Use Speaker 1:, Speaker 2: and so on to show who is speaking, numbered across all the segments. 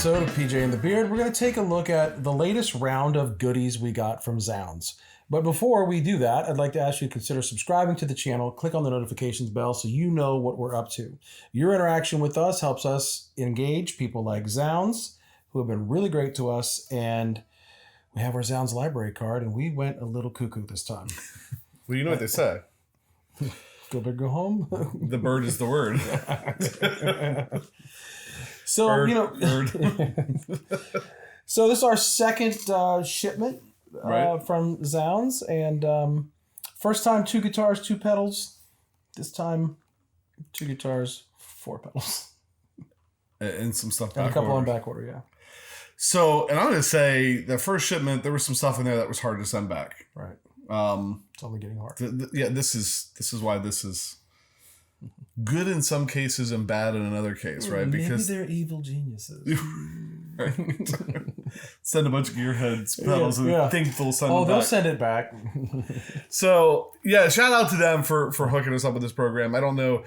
Speaker 1: episode of PJ and the Beard, we're going to take a look at the latest round of goodies we got from Zzounds. But before we do that, I'd like to ask you to consider subscribing to the channel, click on the notifications bell so you know what we're up to. Your interaction with us helps us engage people like Zzounds, who have been really great to us, and we have our Zzounds library card, and we went a little cuckoo this time.
Speaker 2: Well, you know what they say.
Speaker 1: Go big, go home.
Speaker 2: The bird is the word.
Speaker 1: So,
Speaker 2: bird.
Speaker 1: So this is our second shipment from Zzounds, and first time 2 guitars, 2 pedals. This time 2 guitars, 4 pedals,
Speaker 2: and some stuff
Speaker 1: and
Speaker 2: back
Speaker 1: a couple
Speaker 2: order.
Speaker 1: on back order. Yeah.
Speaker 2: So, and I'm going to say the first shipment, there was some stuff in there that was hard to send back.
Speaker 1: Right. It's only getting hard.
Speaker 2: This is why this is good in some cases and bad in another case, right? Because
Speaker 1: maybe they're evil geniuses.
Speaker 2: Right. Send a bunch of gearheads pedals and think they'll send it back.
Speaker 1: They'll send it back.
Speaker 2: So yeah, shout out to them for hooking us up with this program. I don't know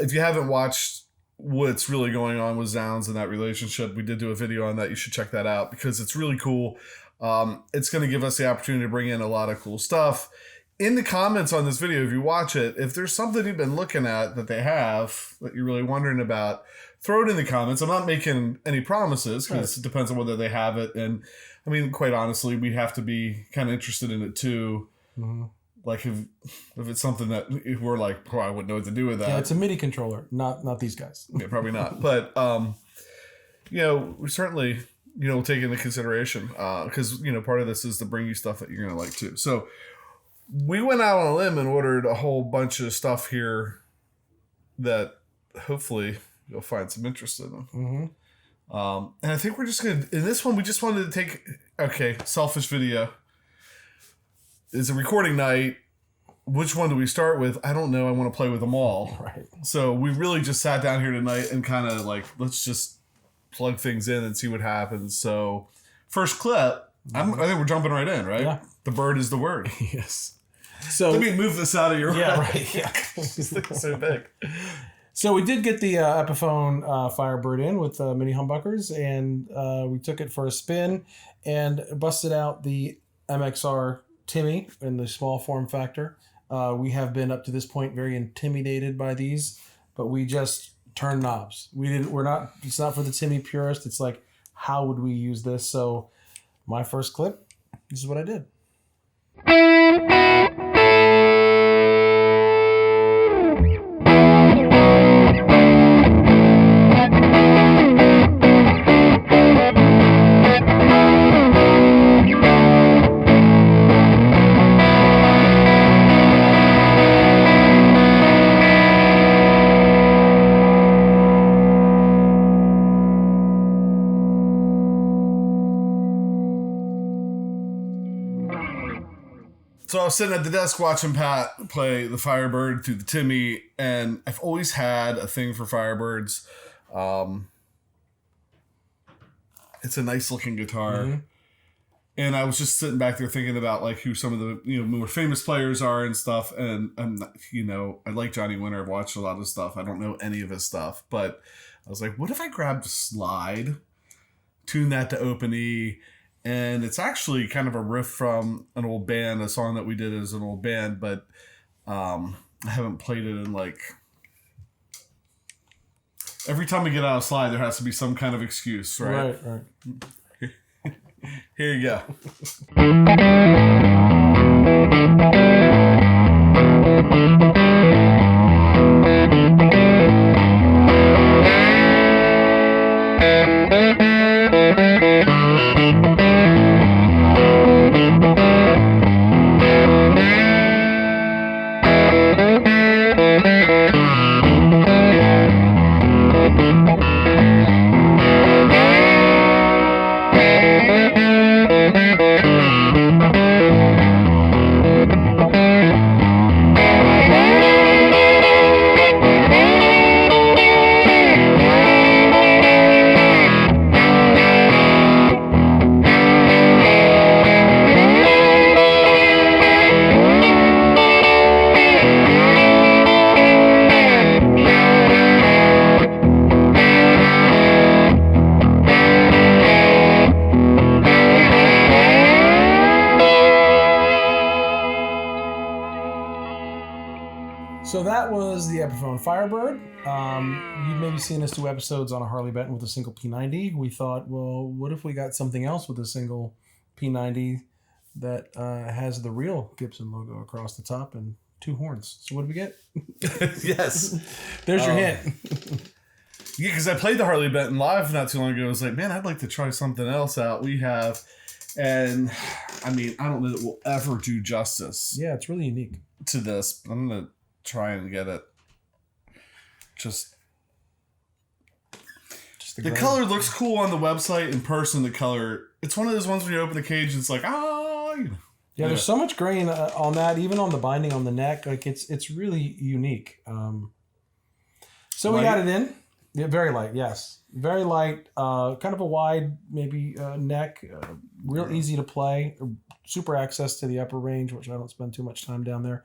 Speaker 2: if you haven't watched what's really going on with Zzounds and that relationship. We did do a video on that. You should check that out because it's really cool. It's going to give us the opportunity to bring in a lot of cool stuff. In the comments on this video, if you watch it, if there's something you've been looking at that they have that you're really wondering about, throw it in the comments. I'm not making any promises because it depends on whether they have it. And I mean, quite honestly, we have to be kind of interested in it too. Mm-hmm. Like if it's something that we're like, oh, I wouldn't know what to do with that.
Speaker 1: Yeah, it's a MIDI controller, not these guys.
Speaker 2: Yeah, probably not. But, we certainly, we'll take into consideration because, part of this is to bring you stuff that you're going to like too. So we went out on a limb and ordered a whole bunch of stuff here that hopefully you'll find some interest in them. Mm-hmm. And I think we're just going to, in this one, we just wanted to take, selfish video. It's a recording night. Which one do we start with? I don't know. I want to play with them all.
Speaker 1: Right.
Speaker 2: So we really just sat down here tonight and kind of let's just plug things in and see what happens. So first clip, I think we're jumping right in, right? Yeah. The bird is the word.
Speaker 1: Yes. So
Speaker 2: let me move this out of your way.
Speaker 1: Yeah, right. Yeah.
Speaker 2: It's so big.
Speaker 1: So we did get the Epiphone Firebird in with mini humbuckers, and we took it for a spin and busted out the MXR Timmy in the small form factor. We have been up to this point very intimidated by these, but we just turn knobs. It's not for the Timmy purist. It's like, how would we use this? So my first clip, this is what I did.
Speaker 2: So I was sitting at the desk watching Pat play the Firebird through the Timmy, and I've always had a thing for Firebirds. It's a nice looking guitar. Mm-hmm. And I was just sitting back there thinking about who some of the more famous players are and stuff. And I like Johnny Winter. I've watched a lot of stuff. I don't know any of his stuff, but I was like, what if I grabbed a slide, tune that to open E? And it's actually kind of a riff from an old band, a song that we did as an old band, but I haven't played it in every time we get out of slide, there has to be some kind of excuse, right?
Speaker 1: Right.
Speaker 2: Here you go.
Speaker 1: So that was the Epiphone Firebird. You've maybe seen us do episodes on a Harley Benton with a single P90. We thought, well, what if we got something else with a single P90 that has the real Gibson logo across the top and 2 horns? So what did we get?
Speaker 2: Yes.
Speaker 1: There's your hint.
Speaker 2: Yeah, because I played the Harley Benton live not too long ago. I was like, man, I'd like to try something else out. We have, and I mean, I don't know that we'll ever do justice.
Speaker 1: Yeah, it's really unique
Speaker 2: to this. I'm gonna try and get it. Just the color looks cool on the website. In person, the color, it's one of those ones when you open the cage, it's like,
Speaker 1: yeah, there's so much grain on that, even on the binding on the neck. Like it's really unique. So we got it in. Yeah, very light, yes. Very light, kind of a wide maybe neck, real easy to play, super access to the upper range, which I don't spend too much time down there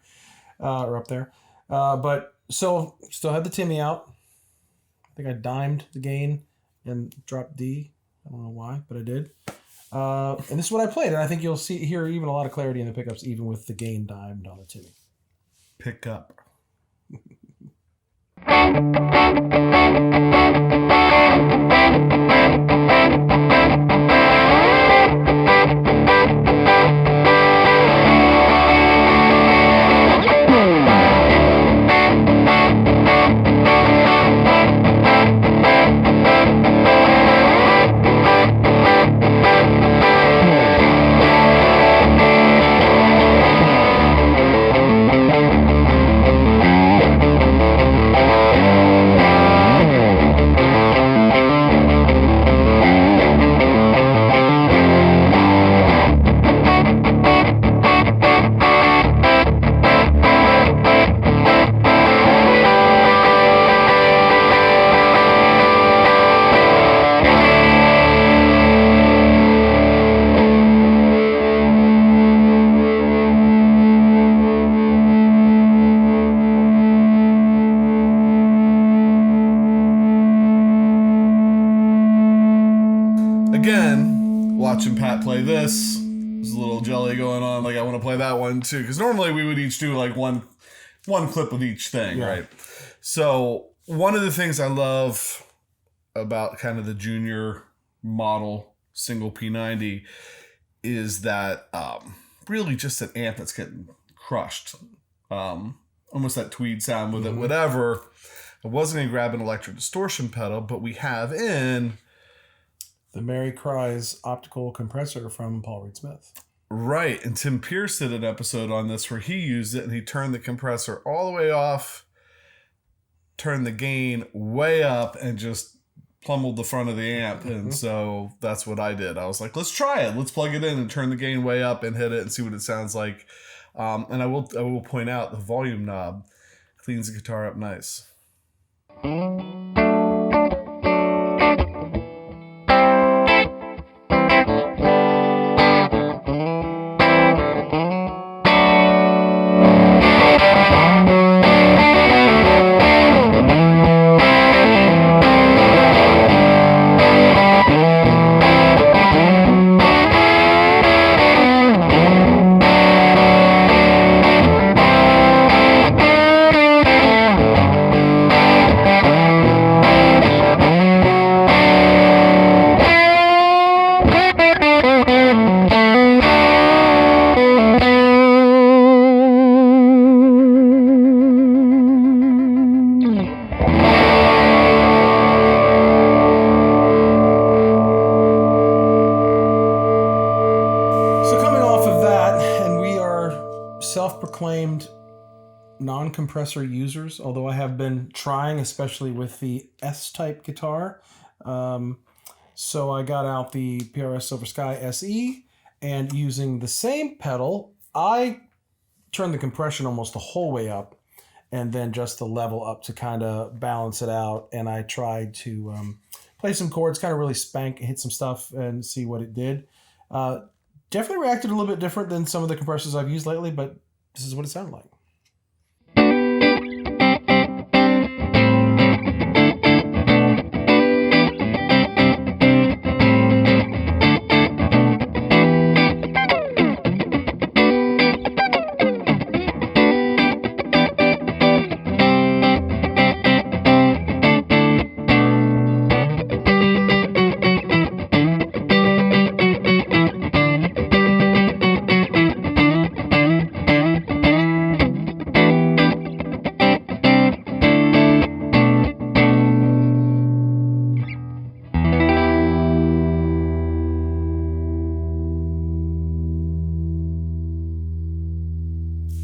Speaker 1: or up there. But so still had the Timmy out. I think I dimed the gain and dropped D. I don't know why, but I did. And this is what I played, and I think you'll hear even a lot of clarity in the pickups, even with the gain dimed on the Timmy.
Speaker 2: Pick up. Watching Pat play this, there's a little jelly going on. Like, I want to play that one too, because normally we would each do like one clip with each thing, right? So one of the things I love about kind of the junior model single P90 is that really just an amp that's getting crushed, almost that tweed sound with it, whatever. I wasn't gonna grab an electric distortion pedal, but we have in
Speaker 1: the Mary Cries optical compressor from Paul Reed Smith.
Speaker 2: Right. And Tim Pierce did an episode on this where he used it and he turned the compressor all the way off, turned the gain way up, and just plummeled the front of the amp. And so that's what I did. I was like, let's try it. Let's plug it in and turn the gain way up and hit it and see what it sounds like. And I will point out the volume knob cleans the guitar up nice. Self-proclaimed non-compressor users, although I have been trying, especially with the S-type guitar. So I got out the PRS Silver Sky SE, and using the same pedal, I turned the compression almost the whole way up, and then just the level up to kind of balance it out. And I tried to play some chords, kind of really spank and hit some stuff and see what it did. Definitely reacted a little bit different than some of the compressors I've used lately, but this is what it sounded like.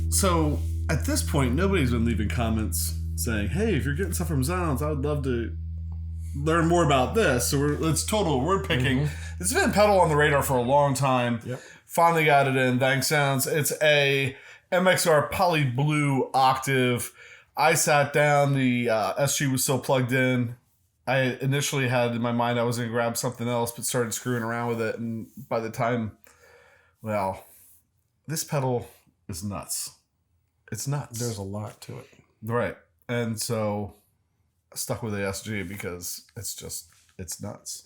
Speaker 2: So at this point, nobody's been leaving comments saying, "Hey, if you're getting stuff from Zzounds, I would love to learn more about this." So it's total word picking. It's been pedal on the radar for a long time.
Speaker 1: Yep.
Speaker 2: Finally got it in. Thanks, Zzounds. It's a MXR Poly Blue Octave. I sat down. The SG was still plugged in. I initially had in my mind I was going to grab something else, but started screwing around with it. And by the time, well, this pedal is nuts. It's nuts.
Speaker 1: There's a lot to it.
Speaker 2: Right. And so I stuck with the SG because it's nuts.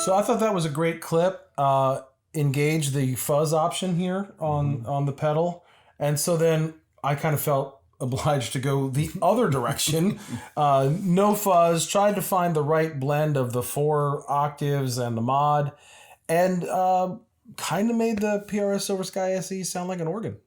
Speaker 1: So I thought that was a great clip. Engage the fuzz option here on the pedal. And so then I kind of felt obliged to go the other direction. No fuzz. Tried to find the right blend of the 4 octaves and the mod. And kind of made the PRS Silver Sky SE sound like an organ.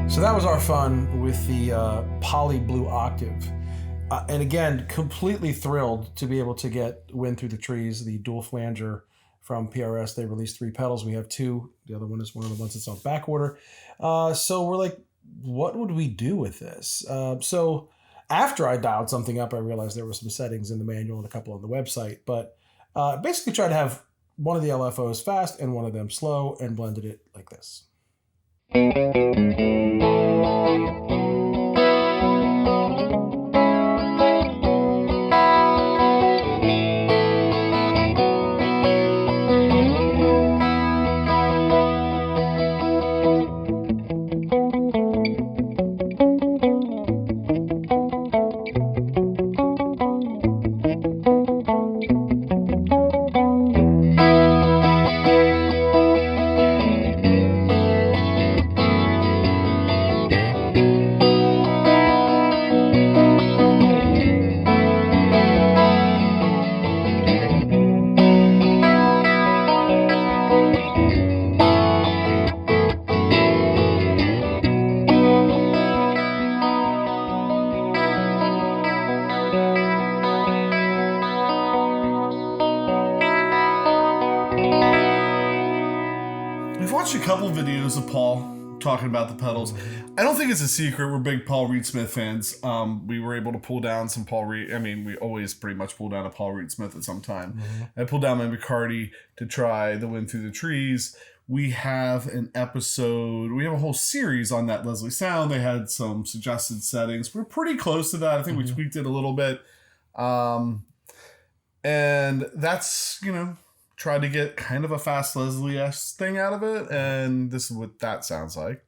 Speaker 1: So that was our fun with the Poly Blue Octave. And again, completely thrilled to be able to get Wind Through the Trees, the dual flanger from PRS. They released 3 pedals. We have 2. The other one is one of the ones that's on back order. So we're like, what would we do with this? So after I dialed something up, I realized there were some settings in the manual and a couple on the website. But basically tried to have one of the LFOs fast and one of them slow and blended it like this.
Speaker 2: I've watched a couple videos of Paul talking about the pedals. I don't think it's a secret. We're big Paul Reed Smith fans. We were able to pull down some Paul Reed. I mean, we always pretty much pull down a Paul Reed Smith at some time. I pulled down my McCarty to try the Wind Through the Trees. We have an episode. We have a whole series on that Leslie sound. They had some suggested settings. We're pretty close to that. I think we tweaked it a little bit. And that's, tried to get kind of a fast Leslie-esque thing out of it. And this is what that sounds like.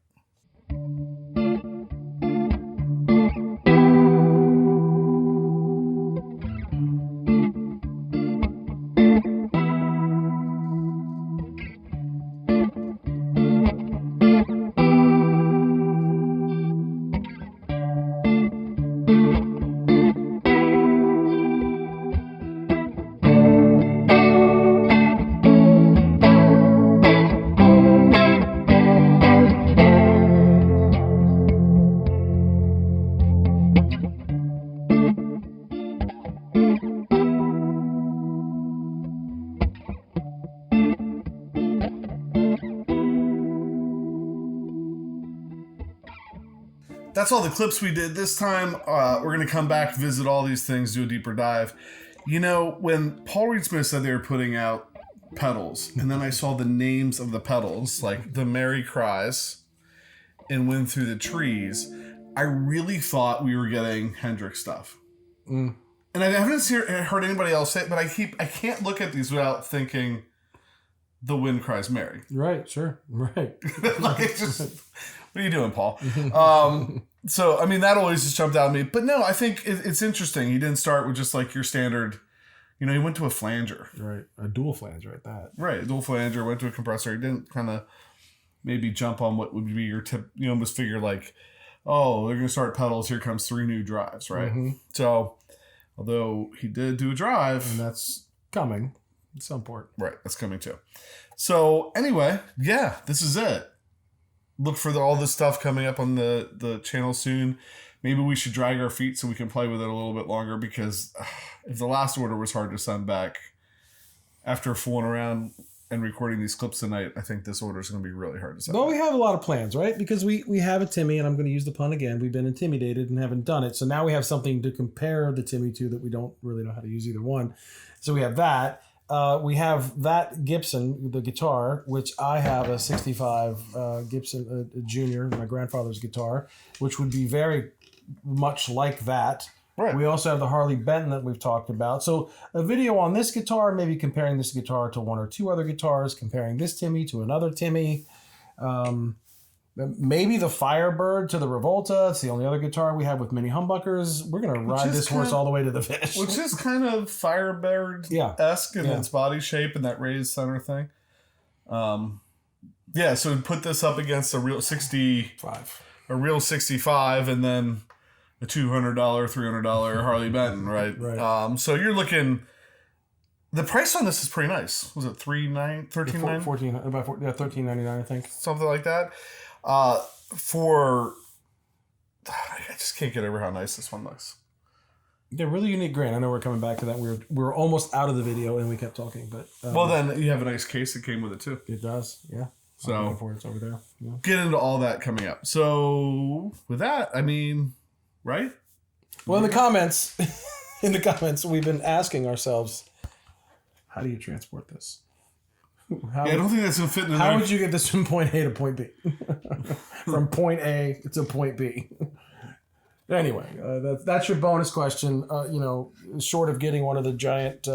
Speaker 2: that's all the clips we did this time. We're going to come back, visit all these things, do a deeper dive. You know, when Paul Reed Smith said they were putting out pedals, and then I saw the names of the pedals, like the Mary Cries and Wind Through the Trees, I really thought we were getting Hendrix stuff. And I haven't heard anybody else say it, but I can't look at these without thinking the Wind Cries Mary.
Speaker 1: Right, sure. Right.
Speaker 2: Like, it's just, what are you doing, Paul? So, I mean, that always just jumped out at me. But no, I think it's interesting. He didn't start with just like your standard, you know, he went to a flanger.
Speaker 1: Right. A dual flanger at that.
Speaker 2: Right. A dual flanger, went to a compressor. He didn't kind of maybe jump on what would be your tip, you know, almost figure like, oh, they're going to start pedals. Here comes 3 new drives, right? So, although he did do a drive.
Speaker 1: And that's coming at some point.
Speaker 2: Right. That's coming too. So, anyway, yeah, this is it. Look for all this stuff coming up on the channel soon. Maybe we should drag our feet so we can play with it a little bit longer, because if the last order was hard to send back after fooling around and recording these clips tonight, I think this order is going to be really hard to send
Speaker 1: Well,
Speaker 2: back.
Speaker 1: we have a lot of plans, right? Because we have a Timmy, and I'm going to use the pun again. We've been intimidated and haven't done it. So now we have something to compare the Timmy to that we don't really know how to use either one. So we have that. We have that Gibson, the guitar, which I have a 65 Gibson Junior, my grandfather's guitar, which would be very much like that.
Speaker 2: Right.
Speaker 1: We also have the Harley Benton that we've talked about. So a video on this guitar, maybe comparing this guitar to 1 or 2 other guitars, comparing this Timmy to another Timmy. Maybe the Firebird to the Revolta. It's the only other guitar we have with mini humbuckers. We're going to ride this horse all the way to the finish.
Speaker 2: Which is kind of Firebird-esque in its body shape and that raised center thing. Yeah, so put this up against a real 65, and then a $200, $300 Harley Benton, right?
Speaker 1: Right.
Speaker 2: So you're looking. The price on this is pretty nice. Was it $13.99?
Speaker 1: $13.99, I think.
Speaker 2: Something like that. I just can't get over how nice this one looks.
Speaker 1: Yeah, really unique grain. I know we're coming back to that. We're almost out of the video and we kept talking, but
Speaker 2: well, then you have a nice case that came with it too.
Speaker 1: It does, yeah.
Speaker 2: So
Speaker 1: I'm looking for it's over there. Yeah.
Speaker 2: Get into all that coming up. So with that, I mean, right?
Speaker 1: Well, in the comments, we've been asking ourselves, how do you transport this?
Speaker 2: I don't think that's gonna fit in.
Speaker 1: How would you get this from point A to point B? From point A to point B. Anyway, that's your bonus question. You know, short of getting one of the giant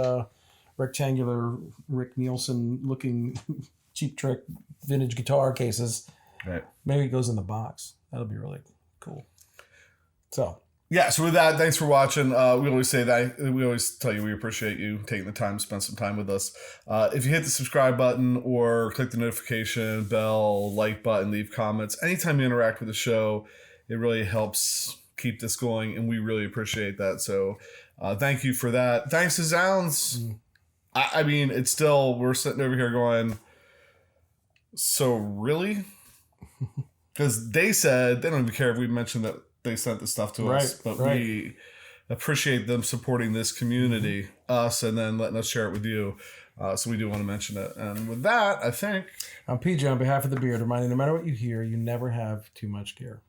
Speaker 1: rectangular Rick Nielsen looking Cheap Trick vintage guitar cases,
Speaker 2: right? Maybe it goes in the box. That'll be really cool. So. Yeah, so with that, thanks for watching. We always say that. We always tell you we appreciate you taking the time to spend some time with us. If you hit the subscribe button or click the notification bell, like button, leave comments. Anytime you interact with the show, it really helps keep this going, and we really appreciate that. So thank you for that. Thanks to Zzounds. I mean, it's still, we're sitting over here going, so really? Because they said they don't even care if we mentioned that they sent the stuff to us, but we appreciate them supporting this community, us, and then letting us share it with you. So we do want to mention it. And with that, I think I'm PJ on behalf of the Beard, reminding no matter what you hear, you never have too much gear.